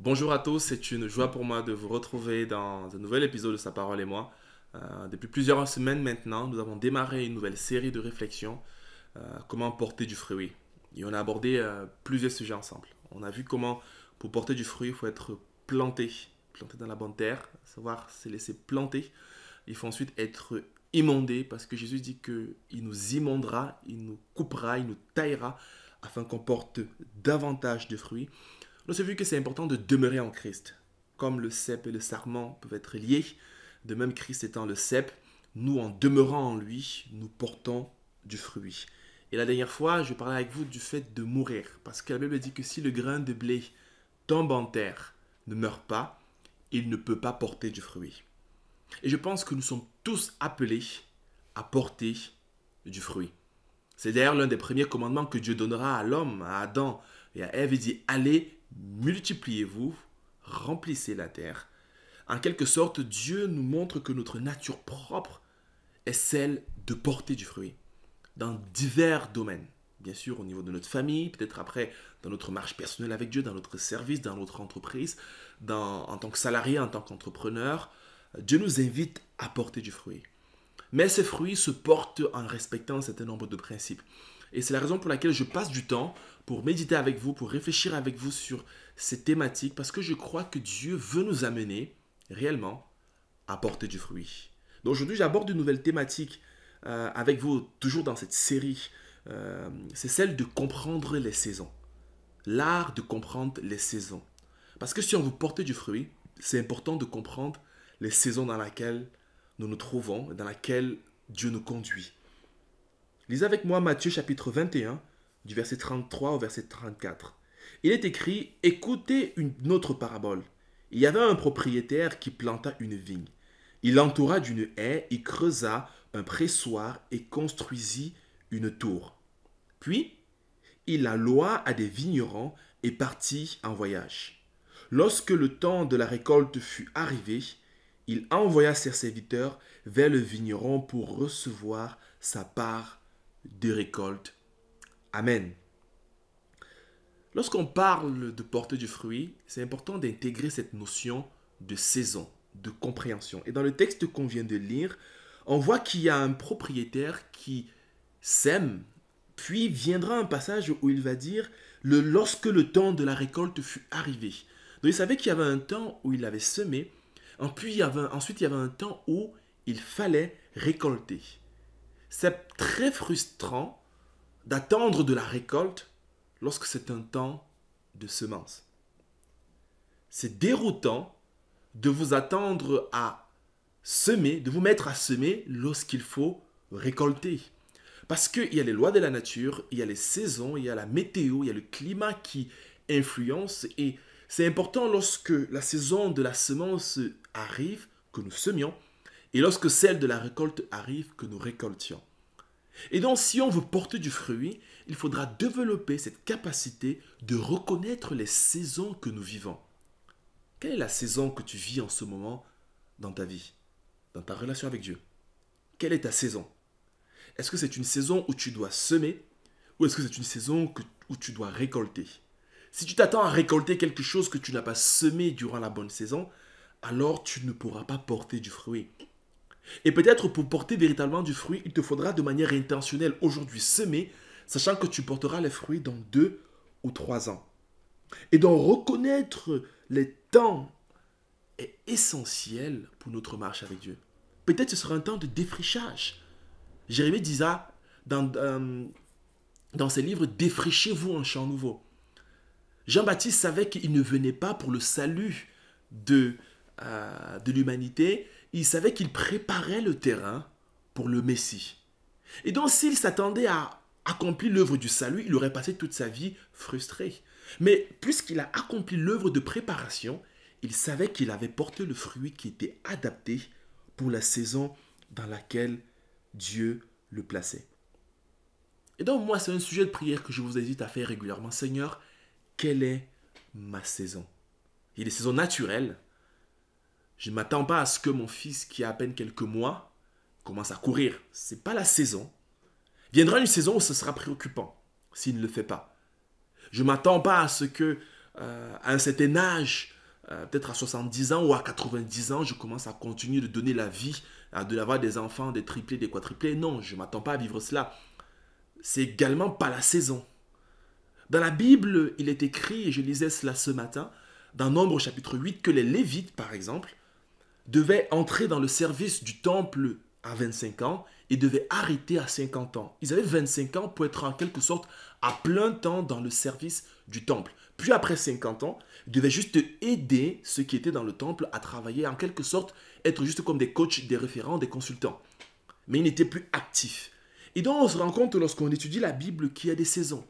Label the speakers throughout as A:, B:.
A: Bonjour à tous, c'est une joie pour moi de vous retrouver dans un nouvel épisode de Sa parole et moi. Depuis plusieurs semaines maintenant, nous avons démarré une nouvelle série de réflexions, comment porter du fruit. Et on a abordé plusieurs sujets ensemble. On a vu comment pour porter du fruit, il faut être planté, planté dans la bonne terre, savoir se laisser planter. Il faut ensuite être immondé parce que Jésus dit qu'il nous immondera, il nous coupera, il nous taillera afin qu'on porte davantage de fruits. On s'est vu que c'est important de demeurer en Christ. Comme le cep et le sarment peuvent être liés, de même Christ étant le cep, nous en demeurant en lui, nous portons du fruit. Et la dernière fois, je parlais avec vous du fait de mourir. Parce que la Bible dit que si le grain de blé tombe en terre, ne meurt pas, il ne peut pas porter du fruit. Et je pense que nous sommes tous appelés à porter du fruit. C'est d'ailleurs l'un des premiers commandements que Dieu donnera à l'homme, à Adam et à Ève. Il dit, allez, multipliez-vous, remplissez la terre. En quelque sorte, Dieu nous montre que notre nature propre est celle de porter du fruit dans divers domaines. Bien sûr, au niveau de notre famille, peut-être après dans notre marche personnelle avec Dieu, dans notre service, dans notre entreprise, en tant que salarié, en tant qu'entrepreneur. Dieu nous invite à porter du fruit. Mais ces fruits se portent en respectant un certain nombre de principes. Et c'est la raison pour laquelle je passe du temps pour méditer avec vous, pour réfléchir avec vous sur ces thématiques, parce que je crois que Dieu veut nous amener réellement à porter du fruit. Donc aujourd'hui, j'aborde une nouvelle thématique avec vous, toujours dans cette série. C'est celle de comprendre les saisons. L'art de comprendre les saisons. Parce que si on veut porter du fruit, c'est important de comprendre les saisons dans lesquelles nous nous trouvons, dans lesquelles Dieu nous conduit. Lisez avec moi Matthieu chapitre 21, du verset 33 au verset 34. Il est écrit, écoutez une autre parabole. Il y avait un propriétaire qui planta une vigne. Il l'entoura d'une haie, il creusa un pressoir et construisit une tour. Puis, il la loua à des vignerons et partit en voyage. Lorsque le temps de la récolte fut arrivé, il envoya ses serviteurs vers le vigneron pour recevoir sa part de récolte. Amen. Lorsqu'on parle de porter du fruit, c'est important d'intégrer cette notion de saison, de compréhension. Et dans le texte qu'on vient de lire, on voit qu'il y a un propriétaire qui sème, puis viendra un passage où il va dire lorsque le temps de la récolte fut arrivé. Donc il savait qu'il y avait un temps où il avait semé, ensuite il y avait un temps où il fallait récolter. C'est très frustrant d'attendre de la récolte lorsque c'est un temps de semence. C'est déroutant de vous attendre à semer, de vous mettre à semer lorsqu'il faut récolter. Parce qu'il y a les lois de la nature, il y a les saisons, il y a la météo, il y a le climat qui influence. Et c'est important lorsque la saison de la semence arrive, que nous semions, et lorsque celle de la récolte arrive, que nous récoltions. Et donc, si on veut porter du fruit, il faudra développer cette capacité de reconnaître les saisons que nous vivons. Quelle est la saison que tu vis en ce moment dans ta vie, dans ta relation avec Dieu? Quelle est ta saison? Est-ce que c'est une saison où tu dois semer ou est-ce que c'est une saison où tu dois récolter? Si tu t'attends à récolter quelque chose que tu n'as pas semé durant la bonne saison, alors tu ne pourras pas porter du fruit. Et peut-être pour porter véritablement du fruit, il te faudra de manière intentionnelle aujourd'hui semer, sachant que tu porteras les fruits dans 2 ou 3 ans. Et donc reconnaître les temps est essentiel pour notre marche avec Dieu. Peut-être ce sera un temps de défrichage. Jérémie disait dans ses livres, défrichez-vous un champ nouveau. Jean-Baptiste savait qu'il ne venait pas pour le salut de l'humanité, il savait qu'il préparait le terrain pour le Messie. Et donc s'il s'attendait à accomplir l'œuvre du salut, il aurait passé toute sa vie frustré. Mais puisqu'il a accompli l'œuvre de préparation, il savait qu'il avait porté le fruit qui était adapté pour la saison dans laquelle Dieu le plaçait. Et donc moi, c'est un sujet de prière que je vous invite à faire régulièrement. Seigneur, quelle est ma saison? Il y a des saisons naturelles. Je ne m'attends pas à ce que mon fils, qui a à peine quelques mois, commence à courir. Ce n'est pas la saison. Viendra une saison où ce sera préoccupant s'il ne le fait pas. Je ne m'attends pas à ce que, à un certain âge, peut-être à 70 ans ou à 90 ans, je commence à continuer de donner la vie, d'avoir des enfants, des triplés, des quadruplés. Non, je ne m'attends pas à vivre cela. C'est également pas la saison. Dans la Bible, il est écrit, et je lisais cela ce matin, dans Nombre chapitre 8, que les Lévites, par exemple, devaient entrer dans le service du temple à 25 ans et devaient arrêter à 50 ans. Ils avaient 25 ans pour être en quelque sorte à plein temps dans le service du temple. Puis après 50 ans, ils devaient juste aider ceux qui étaient dans le temple à travailler, en quelque sorte, être juste comme des coachs, des référents, des consultants. Mais ils n'étaient plus actifs. Et donc on se rend compte lorsqu'on étudie la Bible qu'il y a des saisons.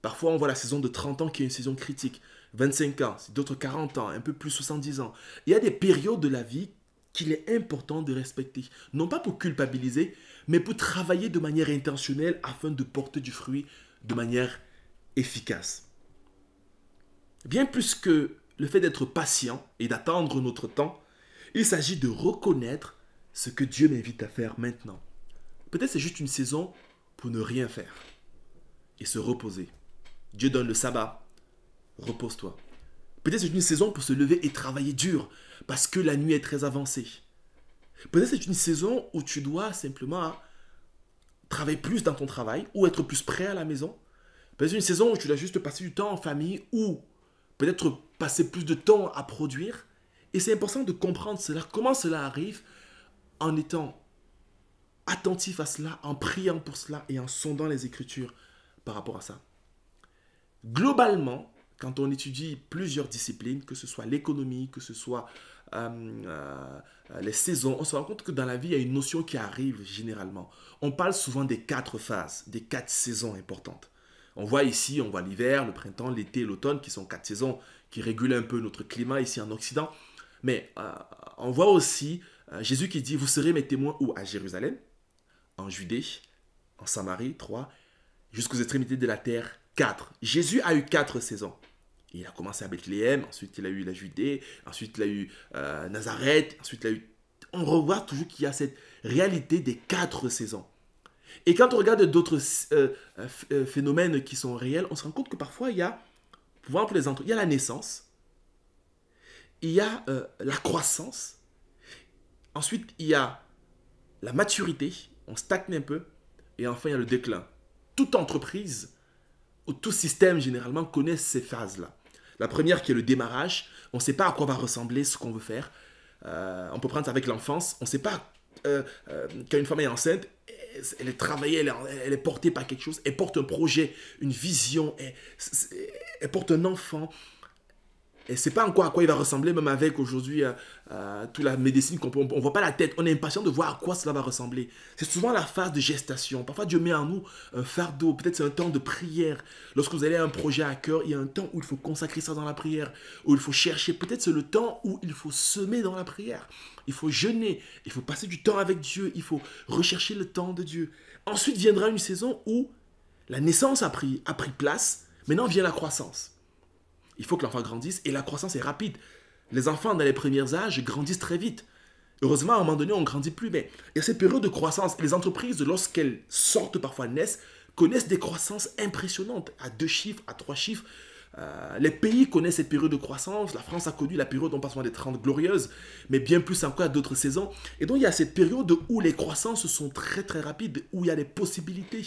A: Parfois on voit la saison de 30 ans qui est une saison critique, 25 ans, d'autres 40 ans, un peu plus 70 ans. Il y a des périodes de la vie qu'il est important de respecter. Non pas pour culpabiliser, mais pour travailler de manière intentionnelle afin de porter du fruit de manière efficace. Bien plus que le fait d'être patient et d'attendre notre temps, il s'agit de reconnaître ce que Dieu m'invite à faire maintenant. Peut-être c'est juste une saison pour ne rien faire et se reposer. Dieu donne le sabbat, repose-toi. Peut-être c'est une saison pour se lever et travailler dur parce que la nuit est très avancée. Peut-être c'est une saison où tu dois simplement travailler plus dans ton travail ou être plus prêt à la maison. Peut-être c'est une saison où tu dois juste passer du temps en famille ou peut-être passer plus de temps à produire. Et c'est important de comprendre cela, comment cela arrive en étant attentif à cela, en priant pour cela et en sondant les Écritures par rapport à ça. Globalement, quand on étudie plusieurs disciplines, que ce soit l'économie, que ce soit les saisons, on se rend compte que dans la vie, il y a une notion qui arrive généralement. On parle souvent des 4 phases, des 4 saisons importantes. On voit ici, on voit l'hiver, le printemps, l'été, l'automne, qui sont 4 saisons qui régulent un peu notre climat ici en Occident. Mais on voit aussi Jésus qui dit, vous serez mes témoins où? À Jérusalem, en Judée, en Samarie, 3, jusqu'aux extrémités de la terre, 4. Jésus a eu 4 saisons. Il a commencé à Bethléem, ensuite il a eu la Judée, ensuite il a eu Nazareth, ensuite il a eu... On revoit toujours qu'il y a cette réalité des 4 saisons. Et quand on regarde d'autres phénomènes qui sont réels, on se rend compte que parfois il y a, pour exemple, il y a la naissance, il y a la croissance, ensuite il y a la maturité, on stagne un peu, et enfin il y a le déclin. Toute entreprise ou tout système généralement connaît ces phases-là. La première qui est le démarrage, on ne sait pas à quoi va ressembler ce qu'on veut faire. On peut prendre ça avec l'enfance, on ne sait pas quand une femme est enceinte, elle est travaillée, elle est portée par quelque chose, elle porte un projet, une vision, elle porte un enfant. Et c'est pas encore à quoi il va ressembler, même avec aujourd'hui toute la médecine qu'on peut, on voit pas la tête, on est impatient de voir à quoi cela va ressembler. C'est souvent la phase de gestation. Parfois Dieu met en nous un fardeau, peut-être c'est un temps de prière. Lorsque vous avez un projet à cœur, il y a un temps où il faut consacrer ça dans la prière, où il faut chercher. Peut-être c'est le temps où il faut semer dans la prière. Il faut jeûner, il faut passer du temps avec Dieu, il faut rechercher le temps de Dieu. Ensuite viendra une saison où la naissance a pris place, maintenant vient la croissance. Il faut que l'enfant grandisse et la croissance est rapide. Les enfants dans les premiers âges grandissent très vite. Heureusement, à un moment donné, on ne grandit plus, mais il y a cette période de croissance. Les entreprises, lorsqu'elles sortent parfois, naissent, connaissent des croissances impressionnantes, à 2 chiffres, à 3 chiffres. Les pays connaissent cette période de croissance. La France a connu la période, on passe souvent des 30 glorieuses, mais bien plus encore à d'autres saisons. Et donc, il y a cette période où les croissances sont très très rapides, où il y a des possibilités,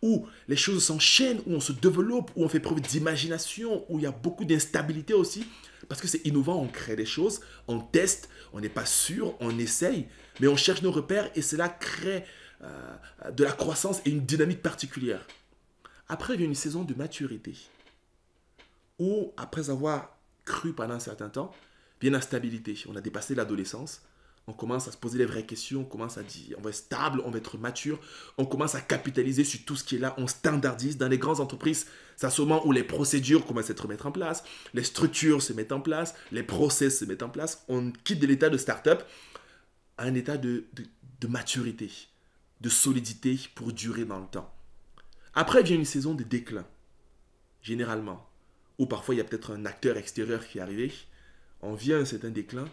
A: où les choses s'enchaînent, où on se développe, où on fait preuve d'imagination, où il y a beaucoup d'instabilité aussi, parce que c'est innovant, on crée des choses, on teste, on n'est pas sûr, on essaye, mais on cherche nos repères et cela crée de la croissance et une dynamique particulière. Après, il y a une saison de maturité, où après avoir cru pendant un certain temps, vient la stabilité. On a dépassé l'adolescence, on commence à se poser les vraies questions, on commence à dire, on va être stable, on va être mature, on commence à capitaliser sur tout ce qui est là, on standardise. Dans les grandes entreprises, c'est à ce moment où les procédures commencent à se mettre en place, les structures se mettent en place, les process se mettent en place, on quitte de l'état de start-up à un état de maturité, de solidité pour durer dans le temps. Après vient une saison de déclin, généralement, où parfois il y a peut-être un acteur extérieur qui est arrivé, on vient à un certain déclin,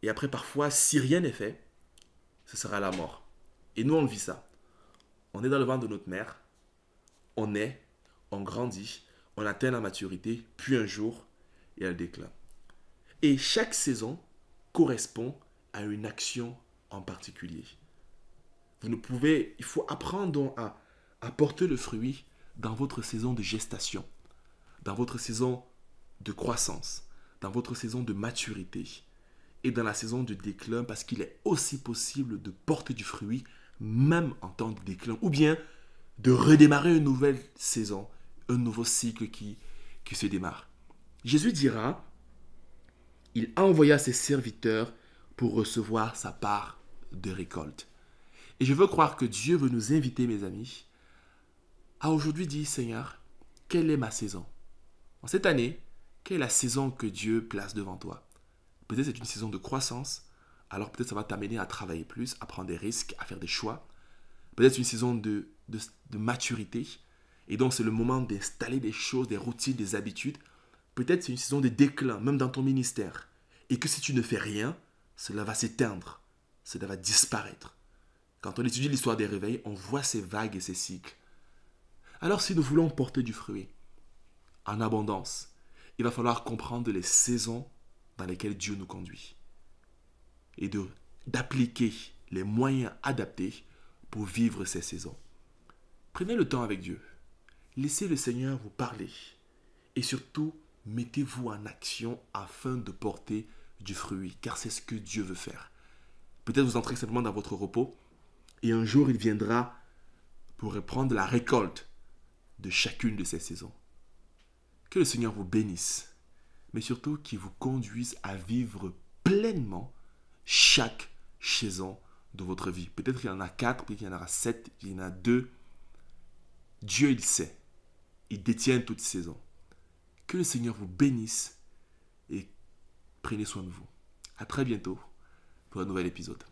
A: et après, parfois, si rien n'est fait, ce sera la mort. Et nous, on vit ça. On est dans le ventre de notre mère, on naît, on grandit, on atteint la maturité, puis un jour, il y a le déclin. Et chaque saison correspond à une action en particulier. Il faut apprendre donc à porter le fruit dans votre saison de gestation, dans votre saison de croissance, dans votre saison de maturité et dans la saison de déclin, parce qu'il est aussi possible de porter du fruit même en temps de déclin, ou bien de redémarrer une nouvelle saison, un nouveau cycle qui se démarre. Jésus dira, il envoya ses serviteurs pour recevoir sa part de récolte. Et je veux croire que Dieu veut nous inviter, mes amis, à aujourd'hui dire, Seigneur, quelle est ma saison? En cette année, quelle est la saison que Dieu place devant toi? Peut-être c'est une saison de croissance, alors peut-être ça va t'amener à travailler plus, à prendre des risques, à faire des choix. Peut-être une saison de maturité, et donc c'est le moment d'installer des choses, des routines, des habitudes. Peut-être c'est une saison de déclin, même dans ton ministère, et que si tu ne fais rien, cela va s'éteindre, cela va disparaître. Quand on étudie l'histoire des réveils, on voit ces vagues et ces cycles. Alors si nous voulons porter du fruit en abondance, il va falloir comprendre les saisons dans lesquelles Dieu nous conduit et d'appliquer les moyens adaptés pour vivre ces saisons. Prenez le temps avec Dieu. Laissez le Seigneur vous parler. Et surtout, mettez-vous en action afin de porter du fruit, car c'est ce que Dieu veut faire. Peut-être vous entrez simplement dans votre repos, et un jour il viendra pour reprendre la récolte de chacune de ces saisons. Que le Seigneur vous bénisse, mais surtout qu'il vous conduise à vivre pleinement chaque saison de votre vie. Peut-être qu'il y en a 4, peut-être qu'il y en aura 7, il y en a 2. Dieu, il sait. Il détient toutes ces saisons. Que le Seigneur vous bénisse et prenez soin de vous. À très bientôt pour un nouvel épisode.